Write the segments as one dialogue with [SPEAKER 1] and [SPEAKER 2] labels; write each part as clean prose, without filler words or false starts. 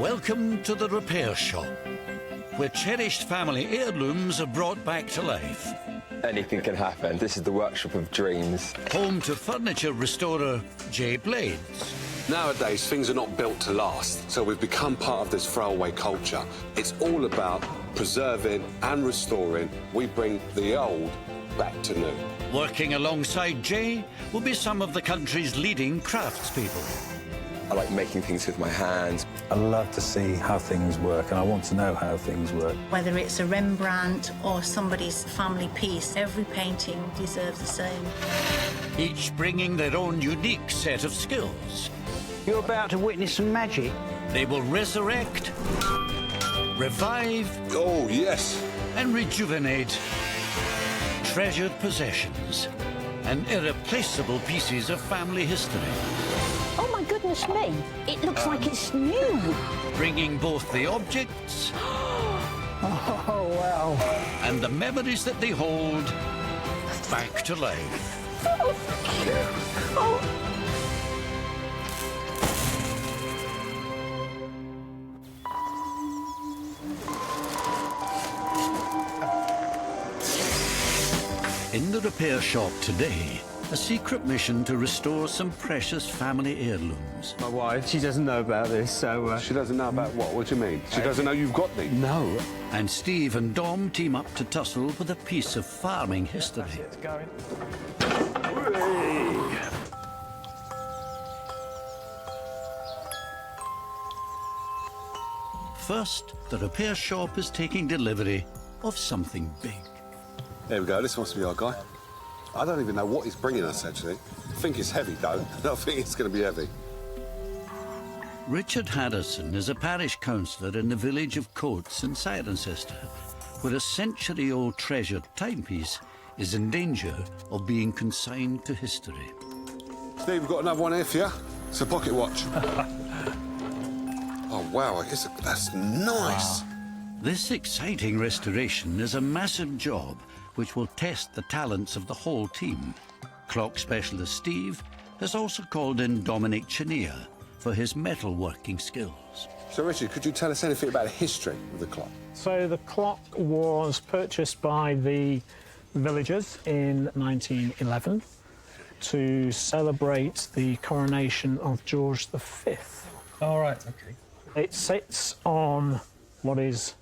[SPEAKER 1] Welcome to the repair shop, where cherished family heirlooms are brought back to life.
[SPEAKER 2] Anything can happen. This is the workshop of dreams.
[SPEAKER 1] Home to furniture restorer Jay Blades.
[SPEAKER 3] Nowadays, things are not built to last, so we've become part of this throwaway culture. It's all about preserving and restoring. We bring the old back to new.
[SPEAKER 1] Working alongside Jay will be some of the country's leading craftspeople.
[SPEAKER 2] I like making things with my hands.
[SPEAKER 4] I love to see how things work, and I want to know how things work.
[SPEAKER 5] Whether it's a Rembrandt or somebody's family piece, every painting deserves the same.
[SPEAKER 1] Each bringing their own unique set of skills.
[SPEAKER 6] You're about to witness some magic.
[SPEAKER 1] They will resurrect, revive,
[SPEAKER 3] Oh, yes.
[SPEAKER 1] and rejuvenate treasured possessions and irreplaceable pieces of family history.
[SPEAKER 7] Oh, my goodness me. It looks like it's new.
[SPEAKER 1] Bringing both the objects
[SPEAKER 6] Oh, wow.
[SPEAKER 1] and the memories that they hold back to life. In the repair shop today, a secret mission to restore some precious family heirlooms.
[SPEAKER 8] My wife, she doesn't know about this, so...
[SPEAKER 3] She doesn't know about what? What do you mean? She doesn't know you've got these?
[SPEAKER 8] No.
[SPEAKER 1] And Steve and Dom team up to tussle with a piece of farming history.
[SPEAKER 8] It's going.
[SPEAKER 1] First, the repair shop is taking delivery of something big.
[SPEAKER 3] There we go. This must be our guy. I don't even know what he's bringing us, actually. I think it's heavy, though. I think it's going to be heavy.
[SPEAKER 1] Richard Harrison is a parish councillor in the village of Coates in Cirencester, where a century-old treasured timepiece is in danger of being consigned to history.
[SPEAKER 3] Steve, we've got another one here for you. It's a pocket watch. Oh, wow. That's nice.
[SPEAKER 1] This exciting restoration is a massive job which will test the talents of the whole team. Clock specialist Steve has also called in Dominic Chinea for his metalworking skills.
[SPEAKER 3] So, Richard, could you tell us anything about the history of the clock?
[SPEAKER 9] So the clock was purchased by the villagers in 1911 to celebrate the coronation of George V.
[SPEAKER 4] All right, OK.
[SPEAKER 9] It sits on what is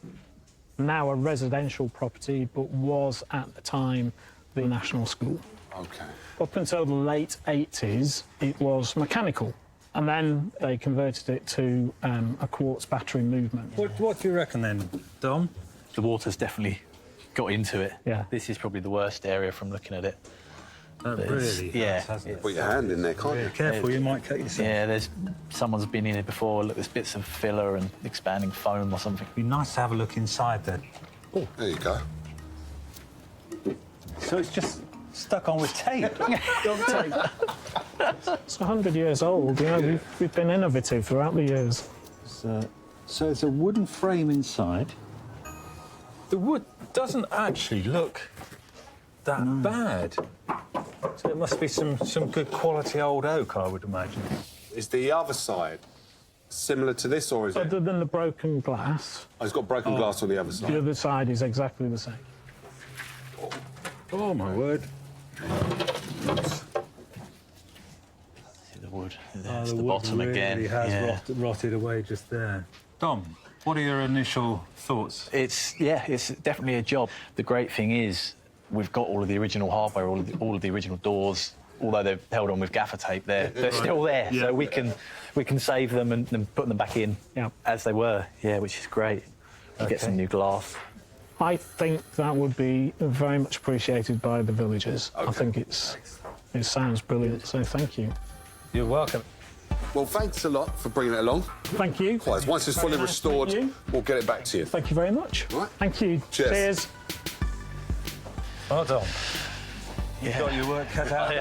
[SPEAKER 9] now a residential property, but was at the time the National School.
[SPEAKER 3] OK.
[SPEAKER 9] Up until the late 80s, it was mechanical, and then they converted it to a quartz battery movement.
[SPEAKER 4] What do you reckon then, Dom?
[SPEAKER 10] The water's definitely got into it.
[SPEAKER 9] Yeah.
[SPEAKER 10] This is probably the worst area from looking at it.
[SPEAKER 4] Really
[SPEAKER 10] yeah.
[SPEAKER 4] hasn't it?
[SPEAKER 3] Put your hand in there, can't you?
[SPEAKER 4] Careful, you might cut yourself.
[SPEAKER 10] Yeah, someone's been in here before. Look, there's bits of filler and expanding foam or something.
[SPEAKER 4] It'd be nice to have a look inside then.
[SPEAKER 3] Oh, there you go.
[SPEAKER 4] So it's just stuck on with tape.
[SPEAKER 9] It's 100 years old, you know, we've been innovative throughout the years.
[SPEAKER 4] So it's a wooden frame inside. The wood doesn't actually look that bad. So it must be some good quality old oak, I would imagine.
[SPEAKER 3] Is the other side similar to this, or is it...
[SPEAKER 9] Other than the broken glass,
[SPEAKER 3] Oh, it's got broken glass on the other
[SPEAKER 9] the
[SPEAKER 3] side.
[SPEAKER 9] other side is exactly the same.
[SPEAKER 4] Oh, my word.
[SPEAKER 10] See the wood.
[SPEAKER 4] Oh,
[SPEAKER 10] There's the
[SPEAKER 4] wood
[SPEAKER 10] bottom
[SPEAKER 4] really
[SPEAKER 10] again.
[SPEAKER 4] has rotted away just there. Dom, what are your initial thoughts?
[SPEAKER 10] It's definitely a job. The great thing is we've got all of the original hardware, all of the original doors. Although they're held on with gaffer tape, they're still there, so we can save them and put them back in as they were. Yeah, which is great. You get some new glass.
[SPEAKER 9] I think that would be very much appreciated by the villagers.
[SPEAKER 3] Okay.
[SPEAKER 9] I think it sounds brilliant, so thank you.
[SPEAKER 4] You're welcome.
[SPEAKER 3] Well, thanks a lot for bringing it along.
[SPEAKER 9] Thank you.
[SPEAKER 3] Quite. Once it's fully
[SPEAKER 9] Nice to meet
[SPEAKER 3] restored,
[SPEAKER 9] you.
[SPEAKER 3] we'll get it back to you.
[SPEAKER 9] Thank you very much.
[SPEAKER 3] Right.
[SPEAKER 9] Thank you.
[SPEAKER 3] Cheers.
[SPEAKER 4] Well done.
[SPEAKER 10] Yeah.
[SPEAKER 4] Got your work cut out.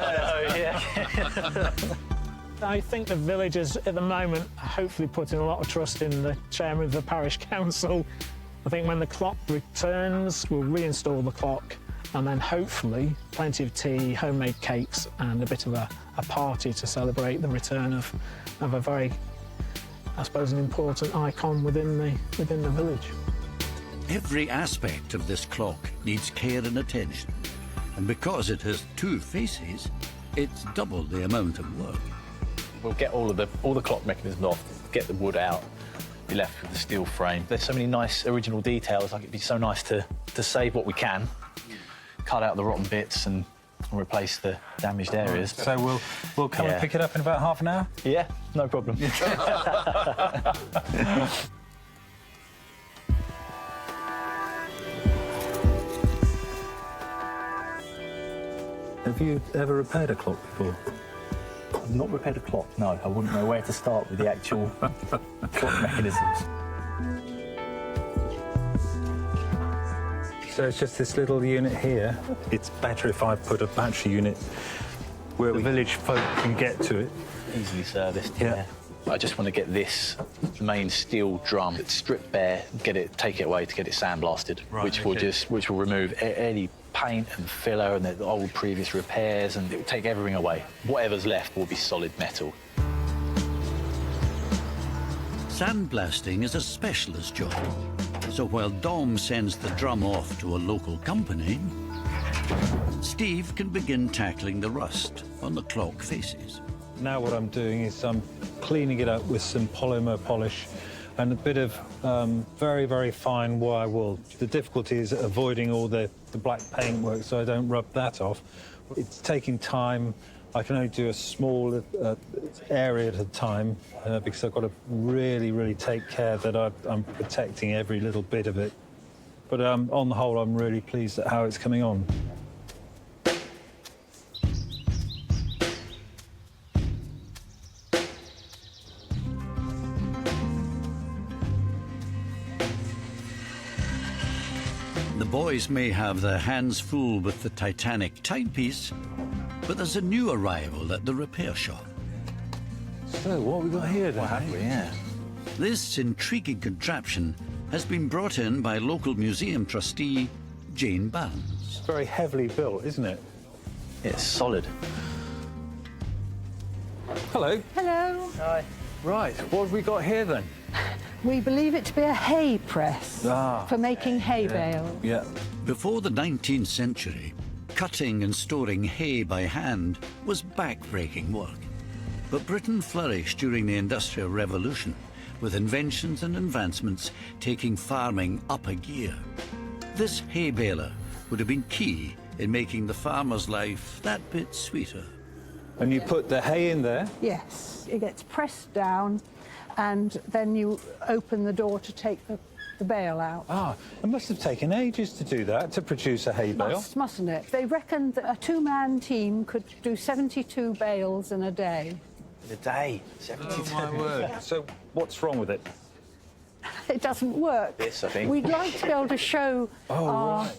[SPEAKER 9] I think the villagers at the moment are hopefully putting a lot of trust in the chairman of the parish council. I think when the clock returns, we'll reinstall the clock, and then hopefully plenty of tea, homemade cakes, and a bit of a party to celebrate the return of a very I suppose, an important icon within the village.
[SPEAKER 1] Every aspect of this clock needs care and attention, and because it has 2 faces, it's double the amount of work.
[SPEAKER 10] We'll get all the clock mechanisms off, get the wood out, be left with the steel frame. There's so many nice original details. Like, it'd be so nice to save what we can, cut out the rotten bits and replace the damaged areas.
[SPEAKER 4] So we'll come and pick it up in about half an hour?
[SPEAKER 10] Yeah, no problem.
[SPEAKER 4] Have you ever repaired a clock before?
[SPEAKER 10] I've not repaired a clock, no. I wouldn't know where to start with the actual clock mechanisms.
[SPEAKER 4] So it's just this little unit here. It's better if I put a battery unit where the village folk can get to it.
[SPEAKER 10] Easily serviced, yeah. I just want to get this main steel drum stripped bare, take it away to get it sandblasted, which will remove any paint and filler and the old previous repairs, and it will take everything away. Whatever's left will be solid metal.
[SPEAKER 1] Sandblasting is a specialist job, so while Dom sends the drum off to a local company, Steve can begin tackling the rust on the clock faces.
[SPEAKER 4] Now what I'm doing is I'm cleaning it up with some polymer polish and a bit of very, very fine wire wool. The difficulty is avoiding all the black paintwork so I don't rub that off. It's taking time. I can only do a small area at a time because I've got to really, really take care that I'm protecting every little bit of it. But on the whole, I'm really pleased at how it's coming on.
[SPEAKER 1] The boys may have their hands full with the Titanic timepiece, but there's a new arrival at the repair shop.
[SPEAKER 4] So, what have we got here then?
[SPEAKER 10] What have we, yeah?
[SPEAKER 1] This intriguing contraption has been brought in by local museum trustee Jane Barnes.
[SPEAKER 4] It's very heavily built, isn't it?
[SPEAKER 10] It's solid.
[SPEAKER 4] Hello.
[SPEAKER 7] Hello.
[SPEAKER 10] Hi.
[SPEAKER 4] Right, what have we got here then?
[SPEAKER 7] We believe it to be a hay press for making hay bales.
[SPEAKER 4] Yeah.
[SPEAKER 1] Before the 19th century, cutting and storing hay by hand was back-breaking work. But Britain flourished during the Industrial Revolution, with inventions and advancements taking farming up a gear. This hay baler would have been key in making the farmer's life that bit sweeter.
[SPEAKER 4] And you put the hay in there?
[SPEAKER 7] Yes, it gets pressed down and then you open the door to take the bale out.
[SPEAKER 4] Ah, it must have taken ages to do that, to produce a hay bale.
[SPEAKER 7] Mustn't it? They reckoned that a 2-man team could do 72 bales in a day.
[SPEAKER 10] In a day, 72.
[SPEAKER 4] Oh, my word. So what's wrong with it?
[SPEAKER 7] It doesn't work.
[SPEAKER 10] This, I think.
[SPEAKER 7] We'd like to be able to show our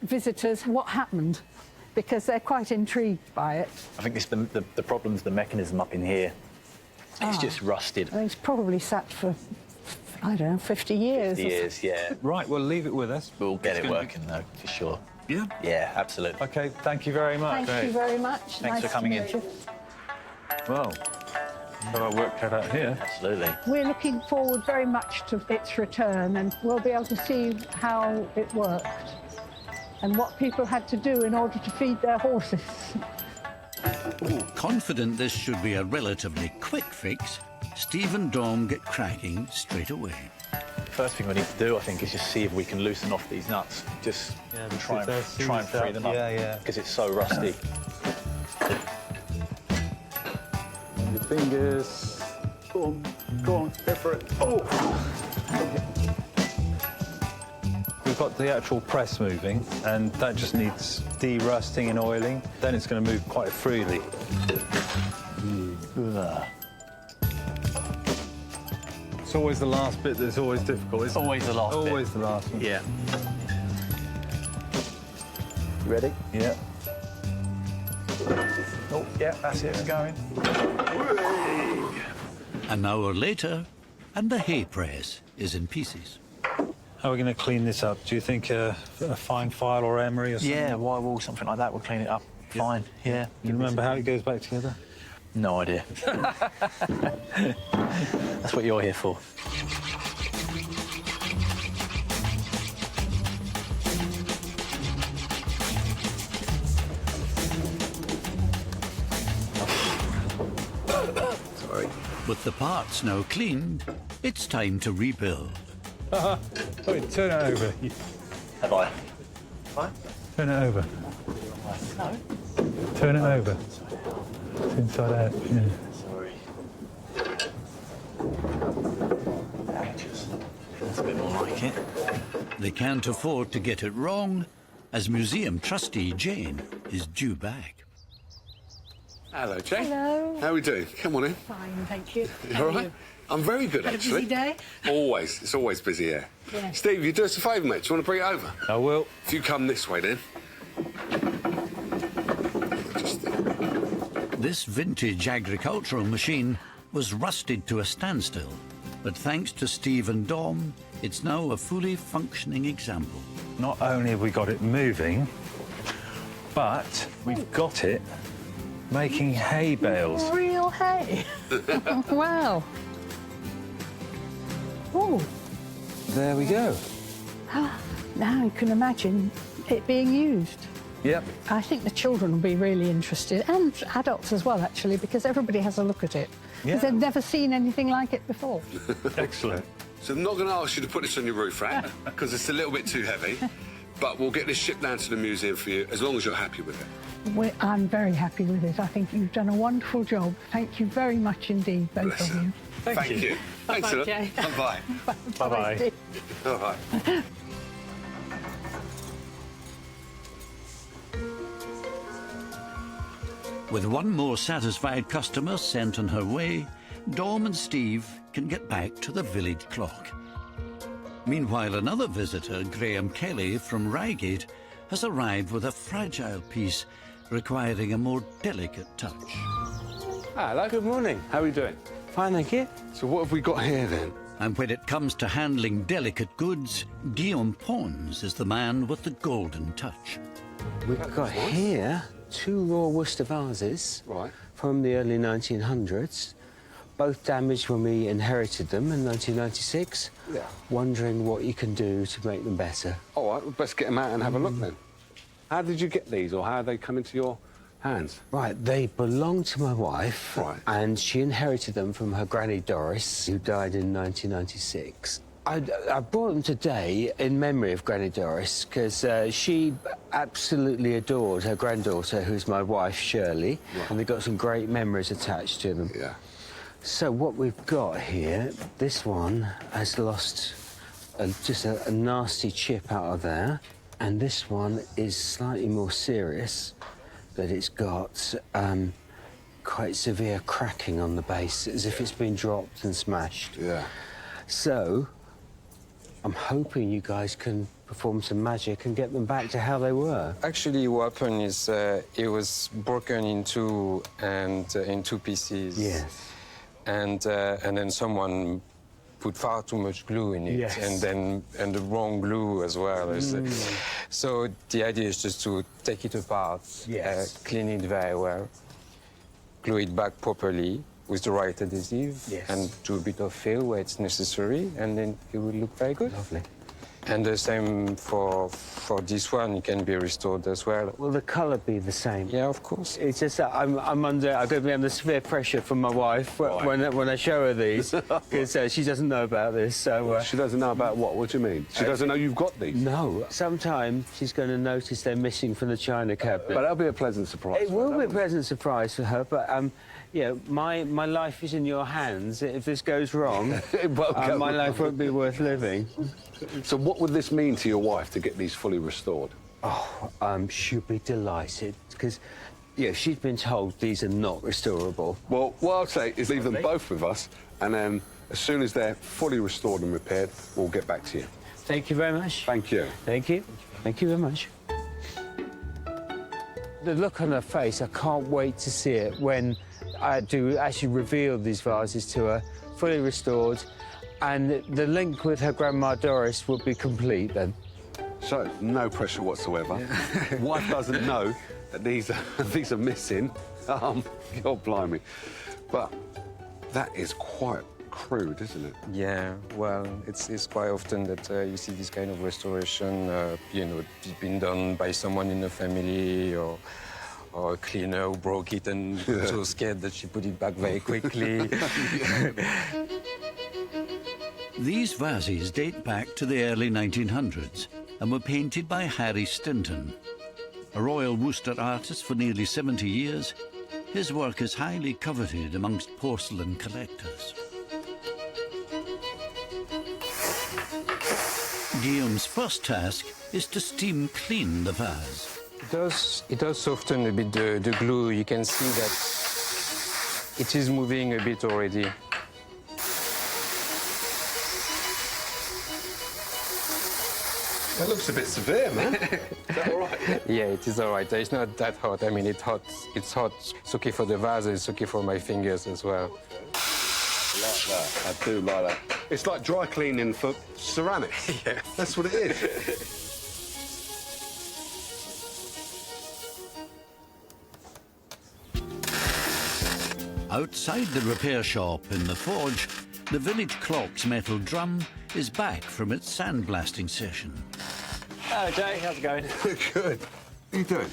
[SPEAKER 7] visitors what happened, because they're quite intrigued by it.
[SPEAKER 10] I think this, the problem's the mechanism up in here. It's just rusted.
[SPEAKER 7] I think it's probably sat for, I don't know, 50 years.
[SPEAKER 10] 50 years, yeah.
[SPEAKER 4] Right, well, leave it with us.
[SPEAKER 10] We'll get it working, though, for sure.
[SPEAKER 4] Yeah?
[SPEAKER 10] Yeah, absolutely.
[SPEAKER 4] OK, thank you very much.
[SPEAKER 7] Thank you very much.
[SPEAKER 10] Thanks for coming in.
[SPEAKER 4] Well, but I worked that out here.
[SPEAKER 10] Absolutely.
[SPEAKER 7] We're looking forward very much to its return, and we'll be able to see how it worked and what people had to do in order to feed their horses.
[SPEAKER 1] Confident this should be a relatively quick fix, Steve and Dom get cracking straight away.
[SPEAKER 10] First thing we need to do, I think, is just see if we can loosen off these nuts. Just try and free them up.
[SPEAKER 4] Yeah.
[SPEAKER 10] Because it's so rusty.
[SPEAKER 4] Your fingers. Go on, go for it. Oh! We've got the actual press moving, and that just needs de-rusting and oiling. Then it's going to move quite freely. It's always the last bit that's always difficult, isn't it?
[SPEAKER 10] Always the last bit.
[SPEAKER 4] Always the last one.
[SPEAKER 10] Yeah. You ready?
[SPEAKER 4] Yeah.
[SPEAKER 10] Oh, yeah, that's it, it's going.
[SPEAKER 1] An hour later, and the hay press is in pieces.
[SPEAKER 4] How are we going to clean this up? Do you think a fine file or emery or something?
[SPEAKER 10] Yeah, wire wool, something like that will clean it up fine, yeah.
[SPEAKER 4] You remember how it goes back together?
[SPEAKER 10] No idea. That's what you're here for.
[SPEAKER 1] Sorry. With the parts now cleaned, it's time to rebuild.
[SPEAKER 4] Wait, turn it over.
[SPEAKER 10] Have I? What?
[SPEAKER 4] Turn it over.
[SPEAKER 10] No.
[SPEAKER 4] Turn it over. It's inside out. Yeah.
[SPEAKER 10] Sorry. That's a bit more like it.
[SPEAKER 1] They can't afford to get it wrong, as museum trustee Jane is due back.
[SPEAKER 3] Hello, Jane.
[SPEAKER 7] Hello.
[SPEAKER 3] How are we doing? Come on in.
[SPEAKER 7] Fine, thank you.
[SPEAKER 3] You all right? I'm very good,
[SPEAKER 7] Had a
[SPEAKER 3] actually.
[SPEAKER 7] busy day?
[SPEAKER 3] Always. It's always busy here.
[SPEAKER 7] Yeah.
[SPEAKER 3] Steve, you do us a favour, mate. Do you want to bring it over?
[SPEAKER 4] I will.
[SPEAKER 3] If you come this way, then.
[SPEAKER 1] This vintage agricultural machine was rusted to a standstill, but thanks to Steve and Dom, it's now a fully functioning example.
[SPEAKER 4] Not only have we got it moving, but we've got it making hay bales.
[SPEAKER 7] Real hay. Wow. Oh,
[SPEAKER 3] There we go.
[SPEAKER 7] now you can imagine it being used.
[SPEAKER 4] Yep.
[SPEAKER 7] I think the children will be really interested, and adults as well, actually, because everybody has a look at it.
[SPEAKER 4] Yeah.
[SPEAKER 7] Because they've never seen anything like it before.
[SPEAKER 4] Excellent.
[SPEAKER 3] So I'm not going to ask you to put this on your roof rack, because it's a little bit too heavy. But we'll get this shipped down to the museum for you, as long as you're happy with it.
[SPEAKER 7] I'm very happy with it. I think you've done a wonderful job. Thank you very much indeed, both
[SPEAKER 3] Bless
[SPEAKER 7] of
[SPEAKER 3] her.
[SPEAKER 7] you.
[SPEAKER 3] Thank you. Thanks a lot.
[SPEAKER 7] Jay.
[SPEAKER 3] Bye-bye.
[SPEAKER 4] Bye-bye.
[SPEAKER 7] Steve.
[SPEAKER 3] All right.
[SPEAKER 1] With one more satisfied customer sent on her way, Dom and Steve can get back to the village clock. Meanwhile, another visitor, Graham Kellie from Reigate, has arrived with a fragile piece requiring a more delicate touch.
[SPEAKER 3] Hello. Good morning. How are you doing?
[SPEAKER 8] Fine, thank you.
[SPEAKER 3] So what have we got here, then?
[SPEAKER 1] And when it comes to handling delicate goods, Guillaume Pons is the man with the golden touch.
[SPEAKER 8] We've got here 2 raw Worcester vases
[SPEAKER 3] Right.
[SPEAKER 8] from the early 1900s, both damaged when we inherited them in 1996.
[SPEAKER 3] Yeah.
[SPEAKER 8] Wondering what you can do to make them better.
[SPEAKER 3] All right, well, best get them out and have a look, then. How did you get these, or how did they come into your hands?
[SPEAKER 8] Right, they belong to my wife,
[SPEAKER 3] Right.
[SPEAKER 8] and she inherited them from her granny Doris, who died in 1996. I brought them today in memory of Granny Doris, because she absolutely adored her granddaughter, who's my wife, Shirley, and they've got some great memories attached to them.
[SPEAKER 3] Yeah.
[SPEAKER 8] So what we've got here, this one has lost just a nasty chip out of there, and this one is slightly more serious, that it's got quite severe cracking on the base, as if it's been dropped and smashed.
[SPEAKER 3] Yeah.
[SPEAKER 8] So I'm hoping you guys can perform some magic and get them back to how they were.
[SPEAKER 2] Actually, what happened is it was broken in two pieces.
[SPEAKER 8] Yes.
[SPEAKER 2] And then someone put far too much glue in it,
[SPEAKER 8] Yes.
[SPEAKER 2] and the wrong glue as well. So the idea is just to take it apart,
[SPEAKER 8] Yes.
[SPEAKER 2] clean it very well, glue it back properly with the right adhesive,
[SPEAKER 8] Yes.
[SPEAKER 2] and do a bit of fill where it's necessary, and then it will look very good.
[SPEAKER 8] Lovely.
[SPEAKER 2] And the same for this one, it can be restored as well.
[SPEAKER 8] Will the colour be the same?
[SPEAKER 2] Yeah, of course.
[SPEAKER 8] It's just that I'm going to be under severe pressure from my wife when I show her these, because she doesn't know about this. So
[SPEAKER 3] She doesn't know about what? What do you mean? She doesn't know you've got these?
[SPEAKER 8] no, sometime she's going to notice they're missing from the china cabinet.
[SPEAKER 3] But that'll be a pleasant surprise.
[SPEAKER 8] It will be a pleasant surprise for her, but my life is in your hands. If this goes wrong,
[SPEAKER 3] It won't go
[SPEAKER 8] my
[SPEAKER 3] wrong.
[SPEAKER 8] life won't be worth living.
[SPEAKER 3] So what would this mean to your wife to get these fully restored?
[SPEAKER 8] She'll be delighted, because she's been told these are not restorable.
[SPEAKER 3] Well, what I'll say is leave them both with us, and then as soon as they're fully restored and repaired, we'll get back to you.
[SPEAKER 8] Thank you very much.
[SPEAKER 3] Thank you.
[SPEAKER 8] Thank you. Thank you very much. The look on her face, I can't wait to see it when I do actually reveal these vases to her, fully restored, and the link with her grandma Doris will be complete then.
[SPEAKER 3] So, no pressure whatsoever. Wife doesn't know that these are missing. God blimey. But that is quite crude, isn't it?
[SPEAKER 2] Yeah, well, it's quite often that you see this kind of restoration, you know, it's been done by someone in the family or a cleaner who broke it and was so scared that she put it back very quickly.
[SPEAKER 1] These vases date back to the early 1900s and were painted by Harry Stinton. A Royal Worcester artist for nearly 70 years, his work is highly coveted amongst porcelain collectors. Guillaume's first task is to steam clean the vase.
[SPEAKER 2] It does soften a bit the glue. You can see that it is moving a bit already.
[SPEAKER 3] That looks a bit severe, man. Is that all right?
[SPEAKER 2] Yeah, it is all right. It's not that hot. I mean, it's hot. It's okay for the vase. It's okay for my fingers as well.
[SPEAKER 3] I like that. I do like that. It's like dry cleaning for ceramics.
[SPEAKER 2] Yeah.
[SPEAKER 3] That's what it is.
[SPEAKER 1] Outside the repair shop in the forge, the village clock's metal drum is back from its sandblasting session.
[SPEAKER 10] Hello, Jay. How's it going?
[SPEAKER 3] Good. What are you doing?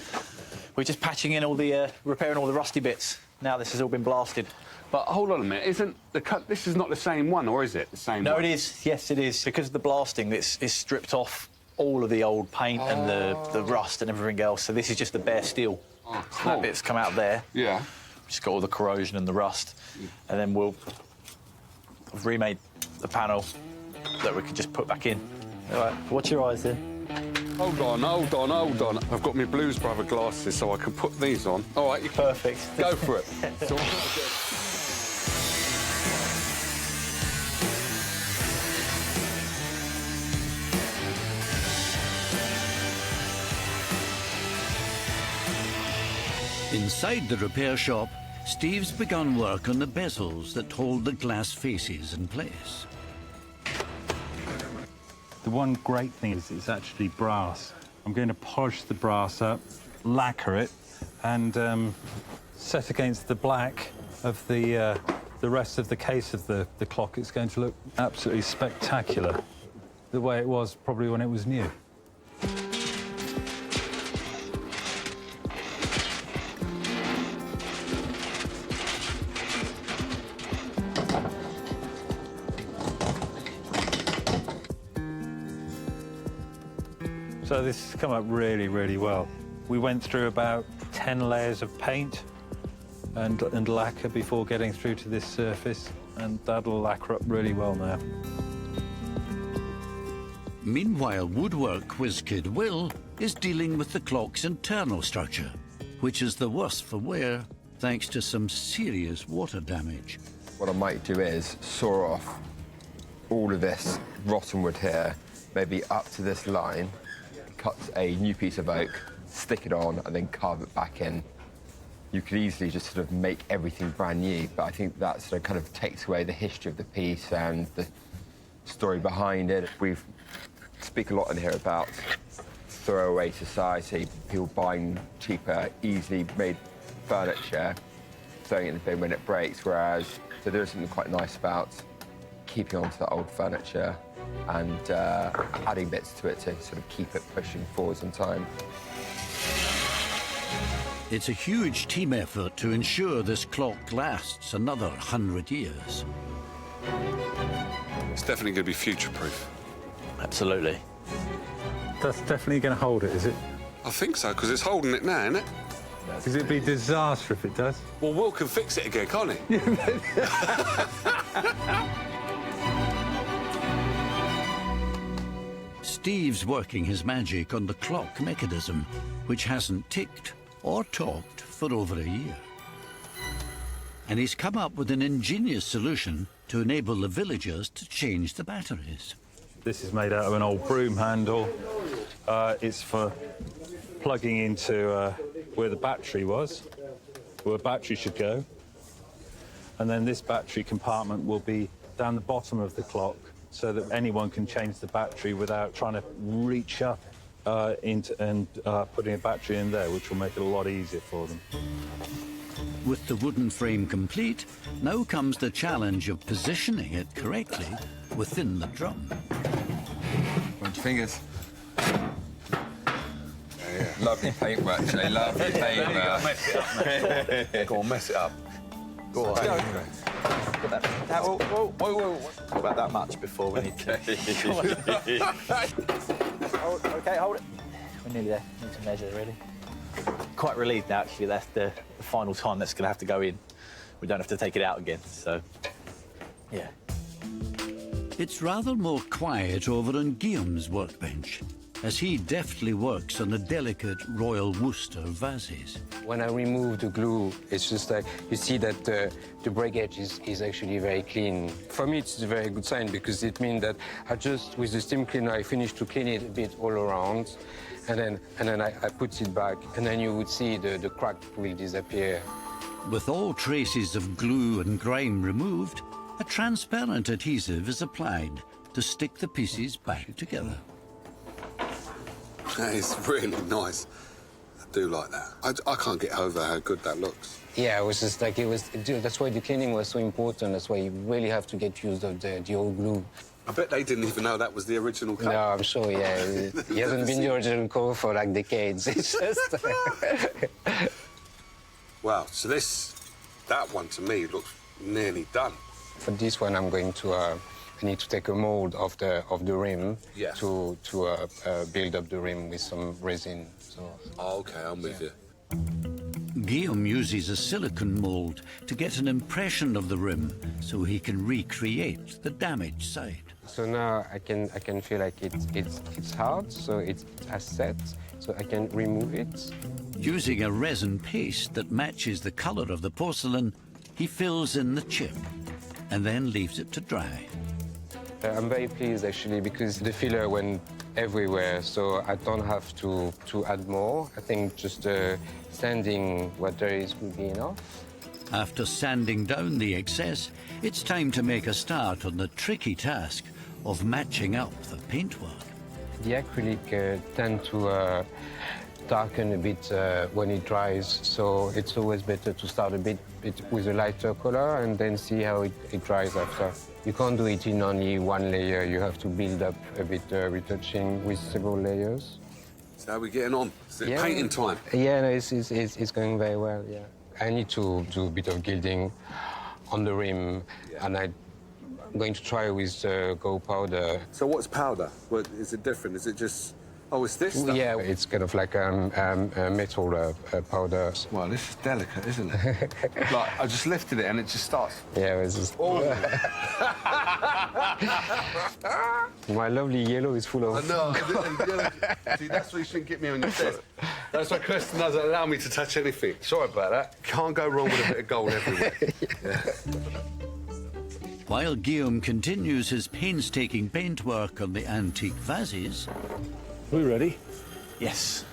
[SPEAKER 10] We're just patching in all the, repairing all the rusty bits. Now this has all been blasted.
[SPEAKER 3] But hold on a minute, isn't the cut? This is not the same one, or is it the same one?
[SPEAKER 10] No, it is. Yes, it is. Because of the blasting, it's stripped off all of the old paint and the rust and everything else. So this is just the bare steel.
[SPEAKER 3] Oh, cool.
[SPEAKER 10] That bit's come out there.
[SPEAKER 3] Yeah.
[SPEAKER 10] Just got all the corrosion and the rust. And then I've remade the panel that we could just put back in. All right, watch your eyes then.
[SPEAKER 3] Hold on. I've got my Blues Brother glasses, so I can put these on. All right, you
[SPEAKER 10] Perfect.
[SPEAKER 3] go for it.
[SPEAKER 1] Inside the repair shop, Steve's begun work on the bezels that hold the glass faces in place.
[SPEAKER 4] The one great thing is it's actually brass. I'm going to polish the brass up, lacquer it, and set against the black of the rest of the case of the clock. It's going to look absolutely spectacular, the way it was probably when it was new. So this has come up really, really well. We went through about 10 layers of paint and lacquer before getting through to this surface, and that'll lacquer up really well now.
[SPEAKER 1] Meanwhile, woodwork whiz kid Will is dealing with the clock's internal structure, which is the worse for wear thanks to some serious water damage.
[SPEAKER 11] What I might do is saw off all of this rotten wood here, maybe up to this line, cut a new piece of oak, stick it on, and then carve it back in. You could easily just sort of make everything brand new, but I think that sort of kind of takes away the history of the piece and the story behind it. We speak a lot in here about throwaway society, people buying cheaper, easily made furniture, throwing it in the bin when it breaks, whereas so there is something quite nice about keeping on to that old furniture and adding bits to it to sort of keep it pushing forwards in time.
[SPEAKER 1] It's a huge team effort to ensure this clock lasts another 100 years.
[SPEAKER 3] It's definitely going to be future-proof.
[SPEAKER 10] Absolutely.
[SPEAKER 4] That's definitely going to hold it, is it?
[SPEAKER 3] I think so, because it's holding it now, isn't it?
[SPEAKER 4] Because it'd be a disaster if it does.
[SPEAKER 3] Well, Will can fix it again, can't he?
[SPEAKER 1] Steve's working his magic on the clock mechanism, which hasn't ticked or talked for over a year. And he's come up with an ingenious solution to enable the villagers to change the batteries.
[SPEAKER 4] This is made out of an old broom handle. It's for plugging into where the battery was, where the battery should go. And then this battery compartment will be down the bottom of the clock so that anyone can change the battery without trying to reach up putting a battery in there, which will make it a lot easier for them.
[SPEAKER 1] With the wooden frame complete, now comes the challenge of positioning it correctly within the drum.
[SPEAKER 11] Bunch of fingers. Lovely paintwork, Jay. Lovely paintwork.
[SPEAKER 3] Go on, mess it up. Go on.
[SPEAKER 10] Whoa. Not about that much before we need to. Okay, hold it. We're nearly there. Need to measure, really. Quite relieved now, actually. That's the final time that's going to have to go in. We don't have to take it out again, so... yeah.
[SPEAKER 1] It's rather more quiet over on Guillaume's workbench, as he deftly works on the delicate Royal Worcester vases.
[SPEAKER 2] When I remove the glue, it's just like, you see that the breakage is actually very clean. For me, it's a very good sign because it means that I just, with the steam cleaner, I finish to clean it a bit all around, and then I put it back, and then you would see the crack will disappear.
[SPEAKER 1] With all traces of glue and grime removed, a transparent adhesive is applied to stick the pieces back together.
[SPEAKER 3] That is really nice. I do like that. I can't get over how good that looks.
[SPEAKER 2] Yeah, it was just like, that's why the cleaning was so important. That's why you really have to get used of the old glue.
[SPEAKER 3] I bet they didn't even know that was the original coat.
[SPEAKER 2] No, I'm sure, yeah. He hasn't been the original coat for like decades. It's just...
[SPEAKER 3] Wow, so that one to me looks nearly done.
[SPEAKER 2] For this one, I'm going to, I need to take a mold of the rim to build up the rim with some resin. So.
[SPEAKER 3] Oh, OK, I'm with you.
[SPEAKER 1] Guillaume uses a silicone mould to get an impression of the rim so he can recreate the damaged side.
[SPEAKER 2] So now I can feel like it's hard, so it has set, so I can remove it.
[SPEAKER 1] Using a resin paste that matches the colour of the porcelain, he fills in the chip and then leaves it to dry.
[SPEAKER 2] I'm very pleased, actually, because the filler went everywhere, so I don't have to add more. I think just sanding what there is will be enough.
[SPEAKER 1] After sanding down the excess, it's time to make a start on the tricky task of matching up the paintwork.
[SPEAKER 2] The acrylic tend to darken a bit when it dries, so it's always better to start a bit with a lighter color and then see how it dries after. You can't do it in only one layer. You have to build up a bit retouching with several layers.
[SPEAKER 3] So how are we getting on? Is it painting time?
[SPEAKER 2] Yeah, no, it's going very well, yeah. I need to do a bit of gilding on the rim, and I'm going to try with gold powder.
[SPEAKER 3] So what's powder? What, is it different? Is it just... Oh, it's this stuff?
[SPEAKER 2] Yeah, it's kind of like a metal powder.
[SPEAKER 3] Well, this is delicate, isn't it? Like, I just lifted it and it just starts.
[SPEAKER 2] Yeah, it's just...
[SPEAKER 3] Oh.
[SPEAKER 2] My lovely yellow is full of...
[SPEAKER 3] I know. See, that's why you shouldn't get me on your desk. That's why Kirsten doesn't allow me to touch anything. Sorry about that. Can't go wrong with a bit of gold everywhere. Yeah.
[SPEAKER 1] While Guillaume continues his painstaking paintwork on the antique vases...
[SPEAKER 4] We ready?
[SPEAKER 10] Yes.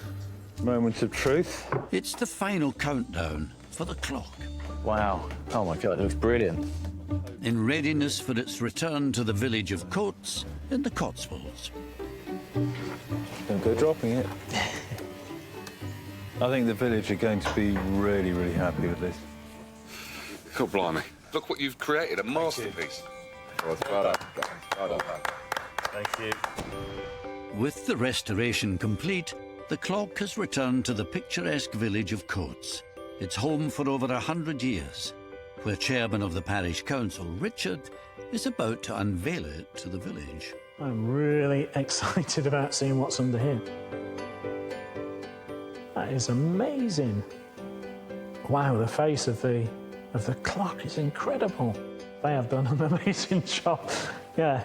[SPEAKER 4] Moment of truth.
[SPEAKER 1] It's the final countdown for the clock.
[SPEAKER 10] Wow. Oh, my God, it looks brilliant.
[SPEAKER 1] In readiness for its return to the village of Coates in the Cotswolds.
[SPEAKER 4] Don't go dropping it. I think the village are going to be really, really happy with this.
[SPEAKER 3] God blimey. Look what you've created, a masterpiece.
[SPEAKER 11] Well done. Well done.
[SPEAKER 4] Thank you.
[SPEAKER 1] With the restoration complete, the clock has returned to the picturesque village of Coates, its home for over 100 years, where Chairman of the Parish Council, Richard, is about to unveil it to the village.
[SPEAKER 9] I'm really excited about seeing what's under here. That is amazing. Wow, the face of the clock is incredible. They have done an amazing job. Yeah,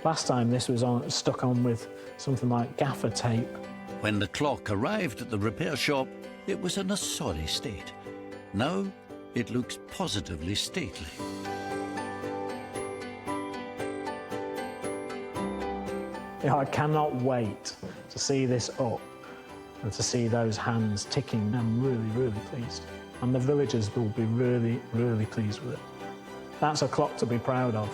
[SPEAKER 9] last time this was stuck on with something like gaffer tape.
[SPEAKER 1] When the clock arrived at the repair shop, it was in a sorry state. Now, it looks positively stately.
[SPEAKER 9] Yeah, I cannot wait to see this up and to see those hands ticking. I'm really, really pleased. And the villagers will be really, really pleased with it. That's a clock to be proud of.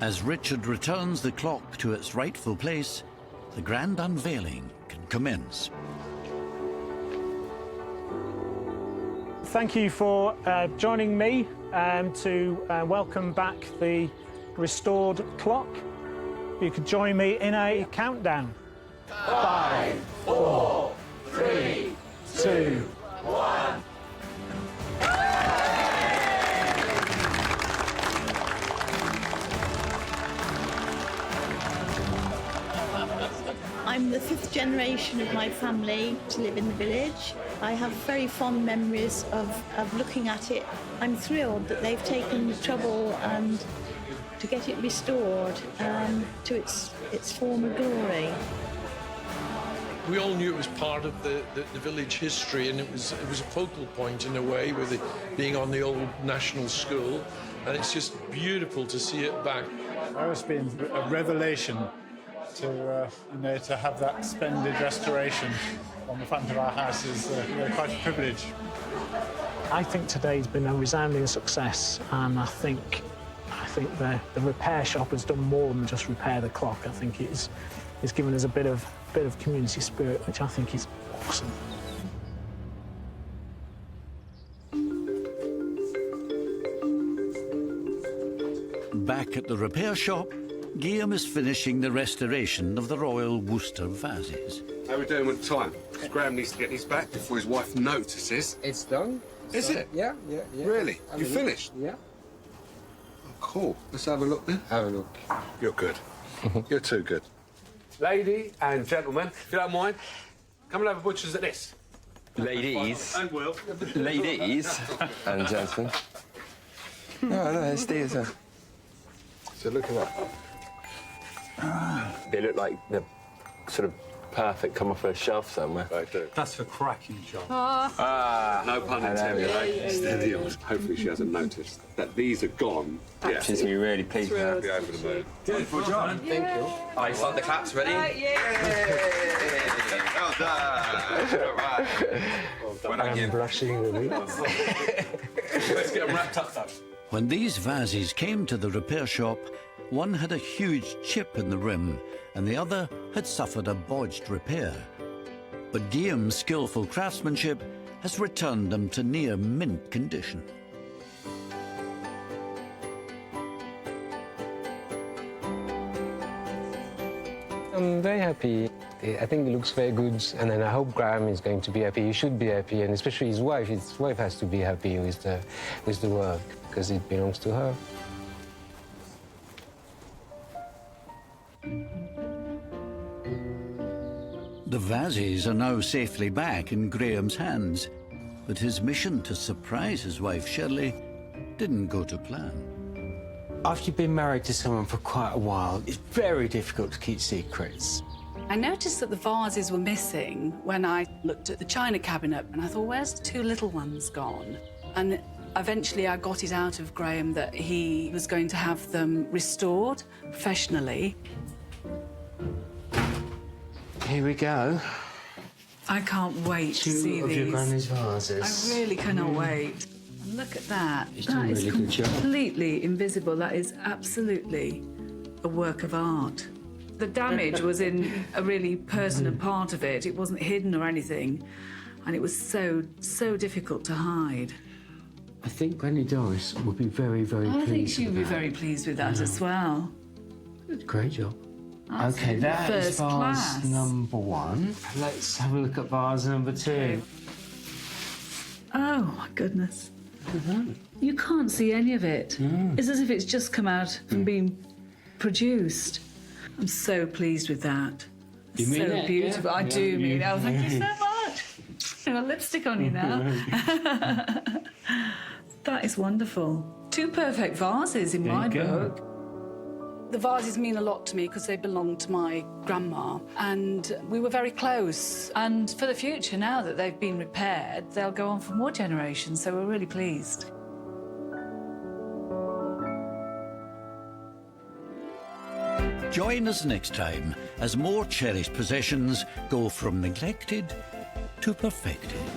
[SPEAKER 1] As Richard returns the clock to its rightful place, the grand unveiling can commence.
[SPEAKER 9] thank you for joining me to welcome back the restored clock. You could join me in a countdown. 5, 4, 3, 2, 1.
[SPEAKER 5] I'm the 5th generation of my family to live in the village. I have very fond memories of looking at it. I'm thrilled that they've taken the trouble and to get it restored to its former glory.
[SPEAKER 12] We all knew it was part of the village history, and it was a focal point in a way, with it being on the old national school, and it's just beautiful to see it back.
[SPEAKER 13] It's been a revelation to have that splendid restoration on the front of our house is quite a privilege.
[SPEAKER 9] I think today's been a resounding success, and I think the repair shop has done more than just repair the clock. I think it's given us a bit of community spirit, which I think is awesome.
[SPEAKER 1] Back at the repair shop, Guillaume is finishing the restoration of the Royal Worcester vases.
[SPEAKER 3] How are we doing with the time? Graham needs to get these back before his wife notices.
[SPEAKER 2] It's done.
[SPEAKER 3] Is it?
[SPEAKER 2] Yeah.
[SPEAKER 3] Really? You finished?
[SPEAKER 2] Yeah.
[SPEAKER 3] Oh, cool. Let's have a look then.
[SPEAKER 2] Have a look.
[SPEAKER 3] You're good. You're too good. Lady and gentlemen, if you don't mind, come and have a butcher's at this.
[SPEAKER 11] Ladies.
[SPEAKER 12] And Will.
[SPEAKER 11] Ladies and gentlemen. No, it's Steve.
[SPEAKER 3] So look at that.
[SPEAKER 11] They look like they're sort of perfect, come off a shelf somewhere.
[SPEAKER 3] They do.
[SPEAKER 13] That's a cracking job.
[SPEAKER 3] No pun intended. Steady on. Hopefully she hasn't noticed that these are gone. Yeah.
[SPEAKER 11] She's going to be really pleased with that.
[SPEAKER 3] Be over the moon.
[SPEAKER 13] Beautiful job.
[SPEAKER 11] Thank you. Oh, you start the claps, ready?
[SPEAKER 3] Well done. All right.
[SPEAKER 8] I'm blushing really.
[SPEAKER 12] Let's get them wrapped up, though.
[SPEAKER 1] When these vases came to the repair shop, one had a huge chip in the rim and the other had suffered a bodged repair. But Guillaume's skillful craftsmanship has returned them to near mint condition.
[SPEAKER 2] I'm very happy. I think it looks very good, and then I hope Graham is going to be happy. He should be happy, and especially his wife. His wife has to be happy with the work, because it belongs to her.
[SPEAKER 1] The vases are now safely back in Graham's hands, but his mission to surprise his wife Shirley didn't go to plan.
[SPEAKER 8] After you've been married to someone for quite a while, it's very difficult to keep secrets.
[SPEAKER 14] I noticed that the vases were missing when I looked at the china cabinet, and I thought, where's the 2 little ones gone? And eventually I got it out of Graham that he was going to have them restored professionally.
[SPEAKER 8] Here we go.
[SPEAKER 14] I can't wait to see
[SPEAKER 8] 2 of
[SPEAKER 14] these.
[SPEAKER 8] your granny's vases.
[SPEAKER 14] I really cannot wait. And look at that.
[SPEAKER 8] You've done a really good job.
[SPEAKER 14] Completely invisible. That is absolutely a work of art. The damage was in a really pertinent part of it. It wasn't hidden or anything, and it was so difficult to hide.
[SPEAKER 8] I think Granny Doris will be very, very pleased.
[SPEAKER 14] I think she would be
[SPEAKER 8] with that.
[SPEAKER 14] very pleased with that as well.
[SPEAKER 8] Great job.
[SPEAKER 14] That's
[SPEAKER 8] OK, that is
[SPEAKER 14] first
[SPEAKER 8] vase
[SPEAKER 14] class.
[SPEAKER 8] number 1. Let's have a look at vase number 2.
[SPEAKER 14] Okay. Oh, my goodness. You can't see any of it. It's as if it's just come out from being produced. I'm so pleased with that.
[SPEAKER 8] You mean
[SPEAKER 14] so
[SPEAKER 8] it?
[SPEAKER 14] beautiful.
[SPEAKER 8] Yeah.
[SPEAKER 14] I do mean it. Oh, thank you so much. I have a lipstick on you now. That is wonderful. 2 perfect vases in my book. The vases mean a lot to me because they belong to my grandma, and we were very close. And for the future, now that they've been repaired, they'll go on for more generations, so we're really pleased.
[SPEAKER 1] Join us next time as more cherished possessions go from neglected to perfected.